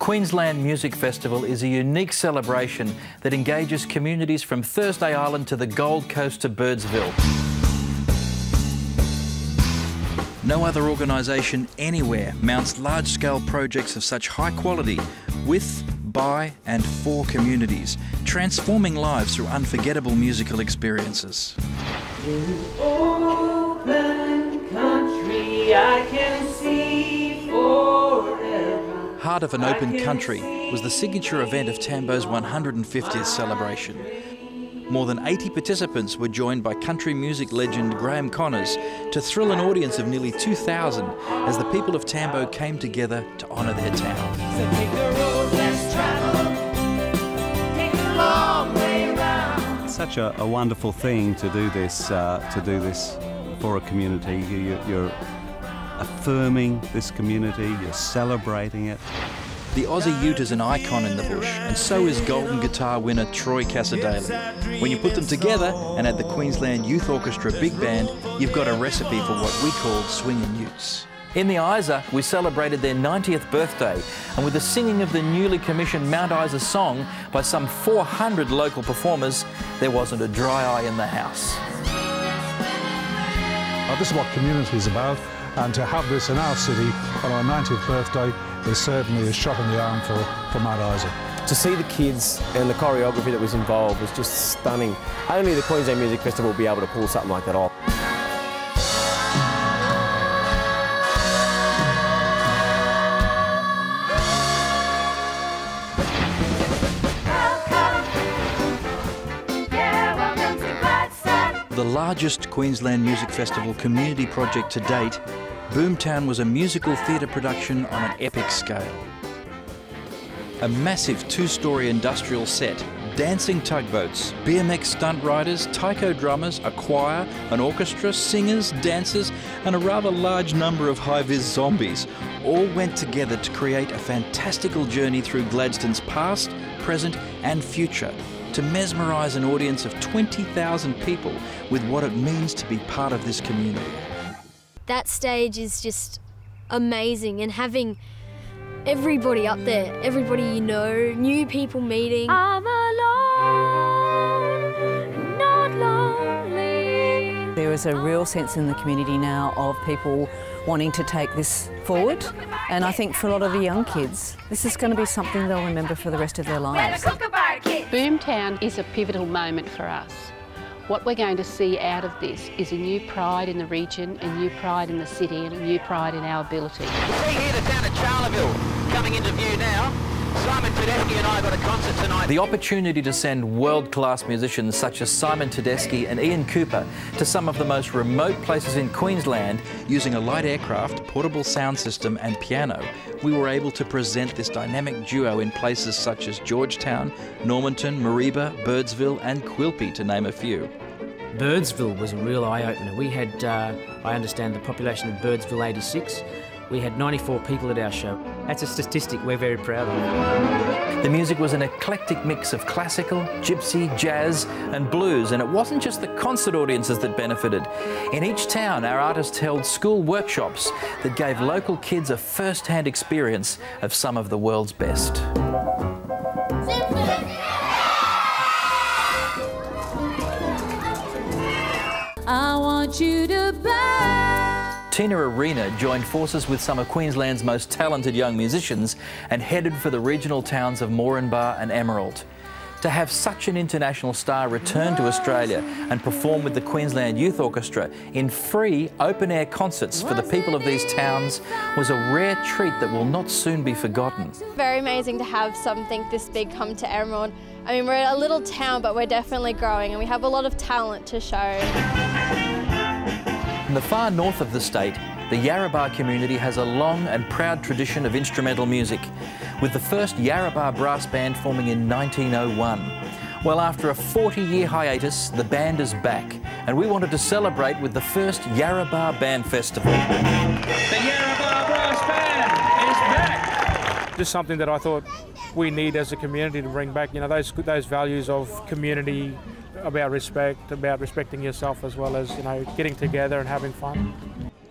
Queensland Music Festival is a unique celebration that engages communities from Thursday Island to the Gold Coast to Birdsville. No other organisation anywhere mounts large-scale projects of such high quality with, by and for communities, transforming lives through unforgettable musical experiences. In open country I can see forever. Heart of an Open Country was the signature event of Tambo's 150th celebration. More than 80 participants were joined by country music legend Graham Connors to thrill an audience of nearly 2,000 as the people of Tambo came together to honour their town. So take the road less traveled, take the long way round. It's such a wonderful thing to do this for a community. You're affirming this community, you're celebrating it. The Aussie Ute is an icon in the bush, and so is Golden Guitar winner Troy Cassar-Daley. When you put them together and add the Queensland Youth Orchestra Big Band, you've got a recipe for what we called Swingin Utes. In the Isa, we celebrated their 90th birthday, and with the singing of the newly commissioned Mount Isa song by some 400 local performers, there wasn't a dry eye in the house. This is what community is about, and to have this in our city on our 90th birthday is certainly a shot in the arm for Mount Isa. To see the kids and the choreography that was involved was just stunning. Only the Queensland Music Festival will be able to pull something like that off. The largest Queensland Music Festival community project to date, Boomtown was a musical theatre production on an epic scale. A massive two-storey industrial set, dancing tugboats, BMX stunt riders, taiko drummers, a choir, an orchestra, singers, dancers, and a rather large number of high-vis zombies all went together to create a fantastical journey through Gladstone's past, present and future, to mesmerise an audience of 20,000 people with what it means to be part of this community. That stage is just amazing, and having everybody up there, everybody you know, new people meeting. I'm alone, not lonely. There is a real sense in the community now of people wanting to take this forward, and I think for a lot of the young kids, this is going to be something they'll remember for the rest of their lives. Boomtown is a pivotal moment for us. What we're going to see out of this is a new pride in the region, a new pride in the city, and a new pride in our ability. You see here the town of Yarrabah coming into view now. Simon Tedeschi and I got a concert tonight. The opportunity to send world-class musicians such as Simon Tedeschi and Ian Cooper to some of the most remote places in Queensland using a light aircraft, portable sound system and piano, we were able to present this dynamic duo in places such as Georgetown, Normanton, Mariba, Birdsville and Quilpie, to name a few. Birdsville was a real eye-opener. We had, I understand, the population of Birdsville 86. We had 94 people at our show. That's a statistic we're very proud of. The music was an eclectic mix of classical, gypsy, jazz and blues, and it wasn't just the concert audiences that benefited. In each town, our artists held school workshops that gave local kids a first-hand experience of some of the world's best. I want you to Tina Arena joined forces with some of Queensland's most talented young musicians and headed for the regional towns of Moranbah and Emerald. To have such an international star return to Australia and perform with the Queensland Youth Orchestra in free open-air concerts for the people of these towns was a rare treat that will not soon be forgotten. Very amazing to have something this big come to Emerald. I mean, we're a little town, but we're definitely growing and we have a lot of talent to show. In the far north of the state, the Yarrabah community has a long and proud tradition of instrumental music, with the first Yarrabah Brass Band forming in 1901. Well, after a 40-year hiatus, the band is back, and we wanted to celebrate with the first Yarrabah Band Festival. The Yarrabah Brass Band is back! Just something that I thought we need as a community to bring back, you know, those values of community, about respect, about respecting yourself, as well as, you know, getting together and having fun.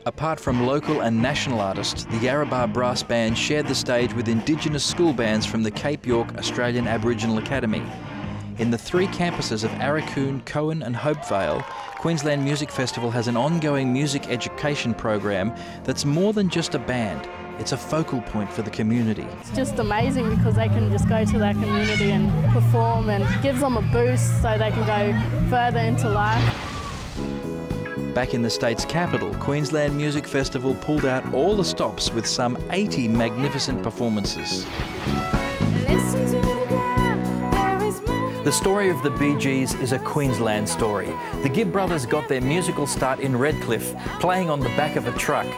Apart from local and national artists, the Yarrabah Brass Band shared the stage with Indigenous school bands from the Cape York Australian Aboriginal Academy. In the 3 campuses of Arakoon, Cohen and Hopevale, Queensland Music Festival has an ongoing music education program that's more than just a band. It's a focal point for the community. It's just amazing because they can just go to their community and perform, and gives them a boost so they can go further into life. Back in the state's capital, Queensland Music Festival pulled out all the stops with some 80 magnificent performances. The story of the Bee Gees is a Queensland story. The Gibb brothers got their musical start in Redcliffe, playing on the back of a truck.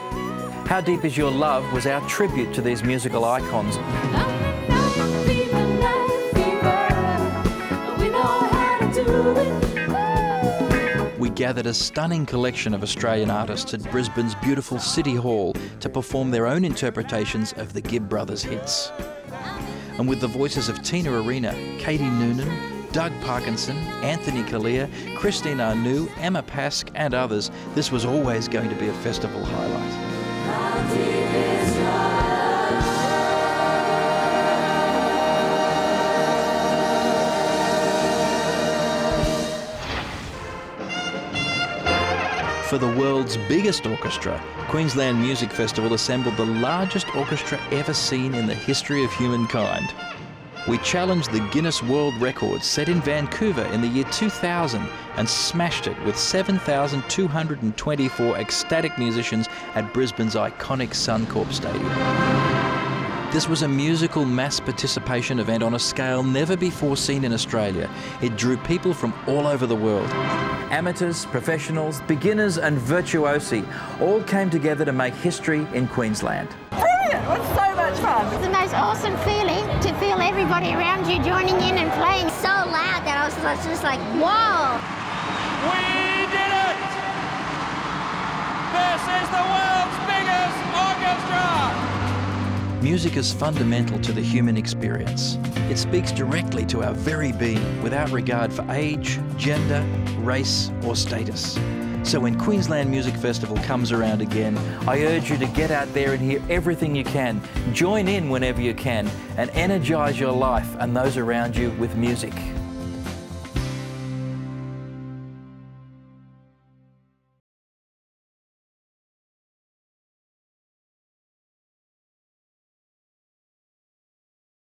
How Deep Is Your Love was our tribute to these musical icons. We gathered a stunning collection of Australian artists at Brisbane's beautiful City Hall to perform their own interpretations of the Gibb brothers' hits. And with the voices of Tina Arena, Katie Noonan, Doug Parkinson, Anthony Kalia, Christine Arnoux, Emma Pask and others, this was always going to be a festival highlight. For the world's biggest orchestra, Queensland Music Festival assembled the largest orchestra ever seen in the history of humankind. We challenged the Guinness World Record set in Vancouver in the year 2000 and smashed it with 7,224 ecstatic musicians at Brisbane's iconic Suncorp Stadium. This was a musical mass participation event on a scale never before seen in Australia. It drew people from all over the world. Amateurs, professionals, beginners and virtuosi all came together to make history in Queensland. Brilliant! It was so much fun. It's the most awesome feeling to feel everybody around you joining in and playing so loud that I was just like, whoa! We did it! This is the world's biggest orchestra! Music is fundamental to the human experience. It speaks directly to our very being without regard for age, gender, race or status. So when Queensland Music Festival comes around again, I urge you to get out there and hear everything you can, join in whenever you can, and energise your life and those around you with music.